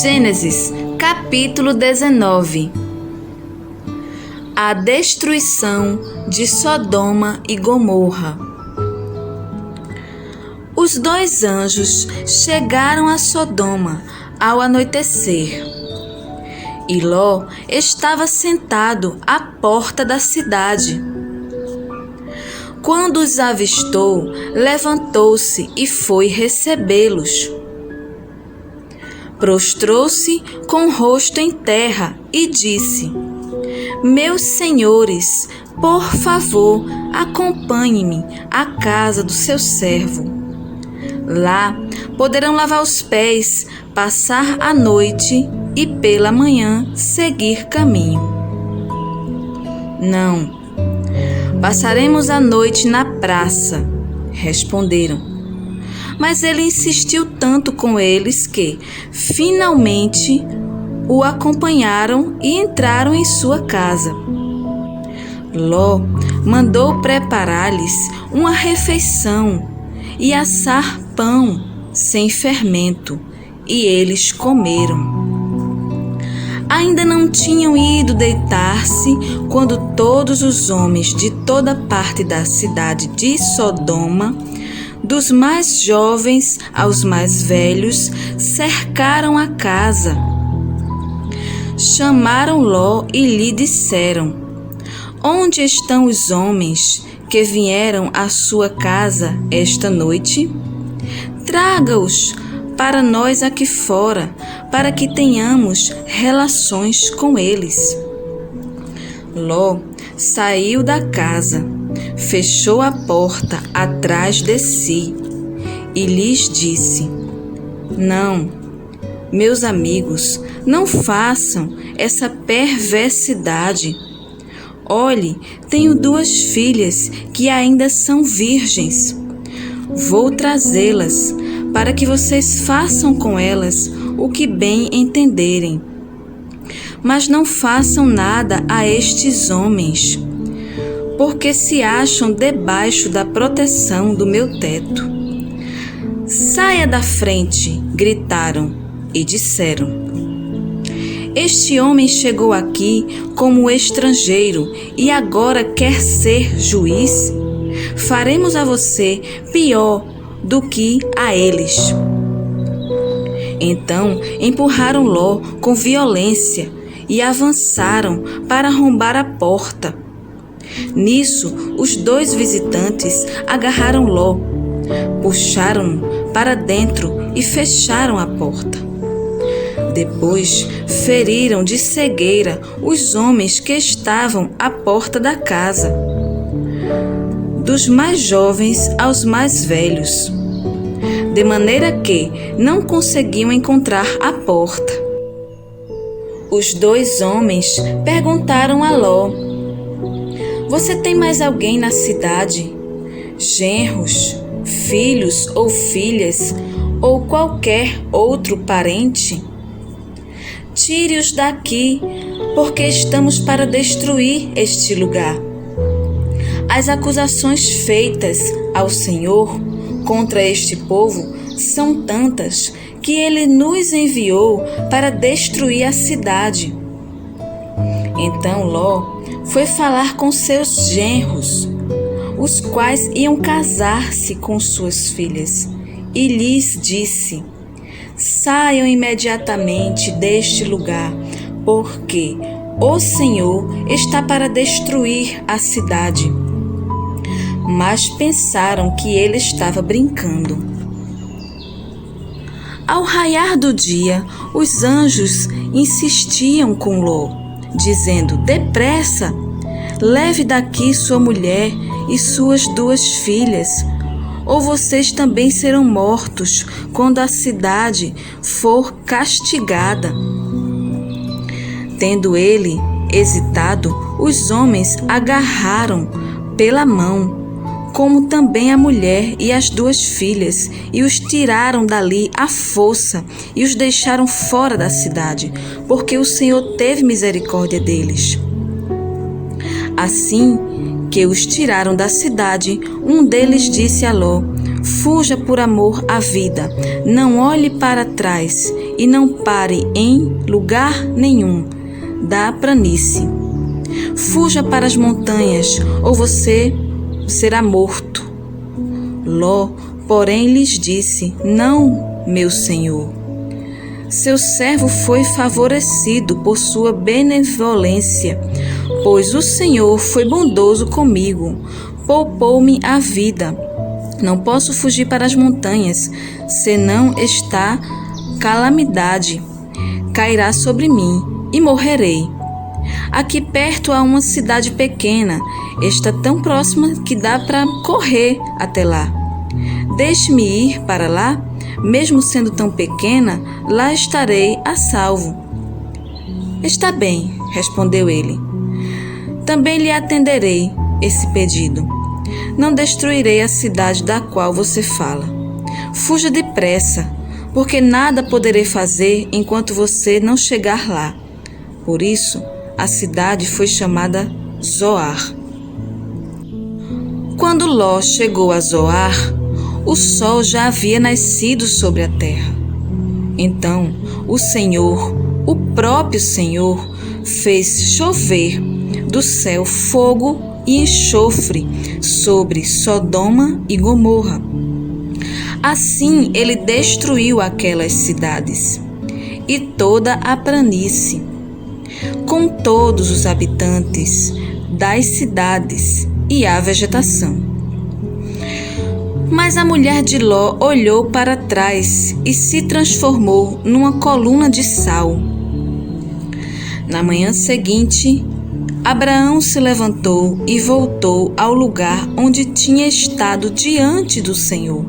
Gênesis, capítulo 19. A destruição de Sodoma e Gomorra. Os dois anjos chegaram a Sodoma ao anoitecer, e Ló estava sentado à porta da cidade. Quando os avistou, levantou-se e foi recebê-los. Prostrou-se com o rosto em terra e disse: Meus senhores, por favor, acompanhe-me à casa do seu servo. Lá poderão lavar os pés, passar a noite e pela manhã seguir caminho. Não, passaremos a noite na praça, responderam. Mas ele insistiu tanto com eles que, finalmente, o acompanharam e entraram em sua casa. Ló mandou preparar-lhes uma refeição e assar pão sem fermento, e eles comeram. Ainda não tinham ido deitar-se quando todos os homens de toda parte da cidade de Sodoma, dos mais jovens aos mais velhos, cercaram a casa. Chamaram Ló e lhe disseram: Onde estão os homens que vieram à sua casa esta noite? Traga-os para nós aqui fora, para que tenhamos relações com eles. Ló saiu da casa, fechou a porta atrás de si e lhes disse: Não, meus amigos, não façam essa perversidade. Olhe, tenho 2 filhas que ainda são virgens. Vou trazê-las para que vocês façam com elas o que bem entenderem. Mas não façam nada a estes homens, porque se acham debaixo da proteção do meu teto. Saia da frente, gritaram e disseram: Este homem chegou aqui como estrangeiro e agora quer ser juiz? Faremos a você pior do que a eles. Então empurraram Ló com violência e avançaram para arrombar a porta. Nisso, os 2 visitantes agarraram Ló, puxaram-no para dentro e fecharam a porta. Depois, feriram de cegueira os homens que estavam à porta da casa, dos mais jovens aos mais velhos, de maneira que não conseguiam encontrar a porta. Os 2 homens perguntaram a Ló: Você tem mais alguém na cidade? Genros, filhos ou filhas, ou qualquer outro parente? Tire-os daqui, porque estamos para destruir este lugar. As acusações feitas ao Senhor contra este povo são tantas que ele nos enviou para destruir a cidade. Então Ló foi falar com seus genros, os quais iam casar-se com suas filhas, e lhes disse: Saiam imediatamente deste lugar, porque o Senhor está para destruir a cidade. Mas pensaram que ele estava brincando. Ao raiar do dia, os anjos insistiam com Ló, dizendo: Depressa, leve daqui sua mulher e suas 2 filhas, ou vocês também serão mortos quando a cidade for castigada. Tendo ele hesitado, os homens agarraram pela mão, como também a mulher e as 2 filhas, e os tiraram dali à força e os deixaram fora da cidade, porque o Senhor teve misericórdia deles. Assim que os tiraram da cidade, um deles disse a Ló: Fuja por amor à vida, não olhe para trás e não pare em lugar nenhum da planície. Fuja para as montanhas, ou você será morto. Ló, porém, lhes disse: Não, meu senhor. Seu servo foi favorecido por sua benevolência, pois o Senhor foi bondoso comigo, poupou-me a vida. Não posso fugir para as montanhas, senão esta calamidade cairá sobre mim e morrerei. Aqui perto há uma cidade pequena, está tão próxima que dá para correr até lá. Deixe-me ir para lá, mesmo sendo tão pequena, lá estarei a salvo. Está bem, respondeu ele. Também lhe atenderei esse pedido. Não destruirei a cidade da qual você fala. Fuja depressa, porque nada poderei fazer enquanto você não chegar lá. Por isso, a cidade foi chamada Zoar. Quando Ló chegou a Zoar, o sol já havia nascido sobre a terra. Então, o Senhor, o próprio Senhor, fez chover do céu fogo e enxofre sobre Sodoma e Gomorra. Assim, ele destruiu aquelas cidades e toda a planície, com todos os habitantes das cidades e a vegetação. Mas a mulher de Ló olhou para trás e se transformou numa coluna de sal. Na manhã seguinte, Abraão se levantou e voltou ao lugar onde tinha estado diante do Senhor.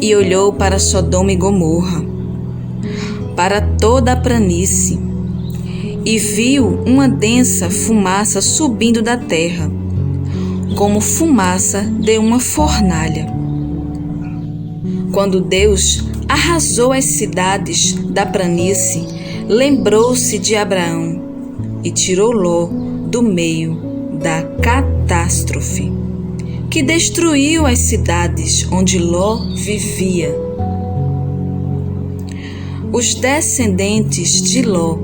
E olhou para Sodoma e Gomorra, para toda a planície, e viu uma densa fumaça subindo da terra, como fumaça de uma fornalha. Quando Deus arrasou as cidades da planície, lembrou-se de Abraão e tirou Ló do meio da catástrofe, que destruiu as cidades onde Ló vivia. Os descendentes de Ló.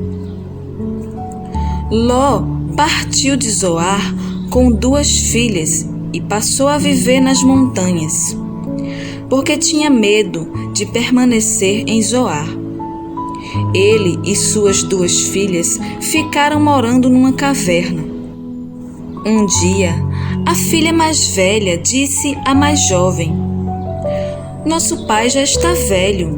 Ló partiu de Zoar com 2 filhas e passou a viver nas montanhas, porque tinha medo de permanecer em Zoar. Ele e suas 2 filhas ficaram morando numa caverna. Um dia, a filha mais velha disse à mais jovem: Nosso pai já está velho,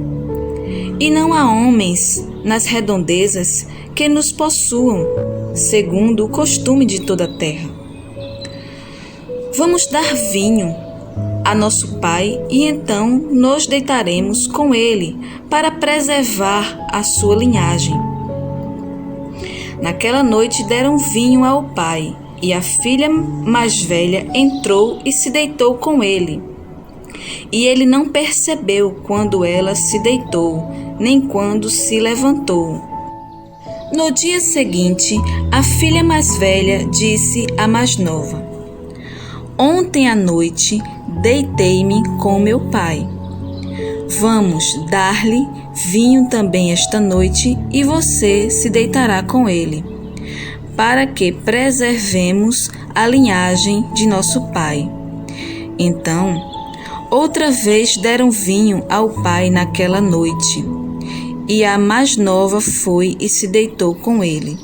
e não há homens nas redondezas que nos possuam, segundo o costume de toda a terra. Vamos dar vinho a nosso pai e então nos deitaremos com ele para preservar a sua linhagem. Naquela noite deram vinho ao pai e a filha mais velha entrou e se deitou com ele. E ele não percebeu quando ela se deitou, nem quando se levantou. No dia seguinte, a filha mais velha disse à mais nova: Ontem à noite deitei-me com meu pai. Vamos dar-lhe vinho também esta noite e você se deitará com ele, para que preservemos a linhagem de nosso pai. Então, outra vez deram vinho ao pai naquela noite, e a mais nova foi e se deitou com ele.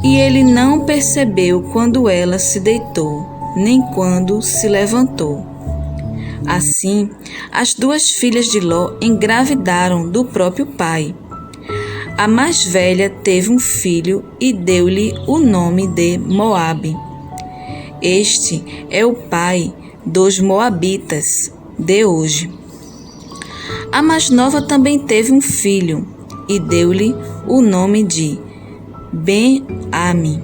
E ele não percebeu quando ela se deitou, nem quando se levantou. Assim, as 2 filhas de Ló engravidaram do próprio pai. A mais velha teve um filho e deu-lhe o nome de Moabe. Este é o pai dos moabitas de hoje. A mais nova também teve um filho e deu-lhe o nome de Ben-Ami.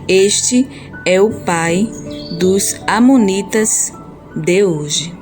Este é o pai dos amonitas de hoje.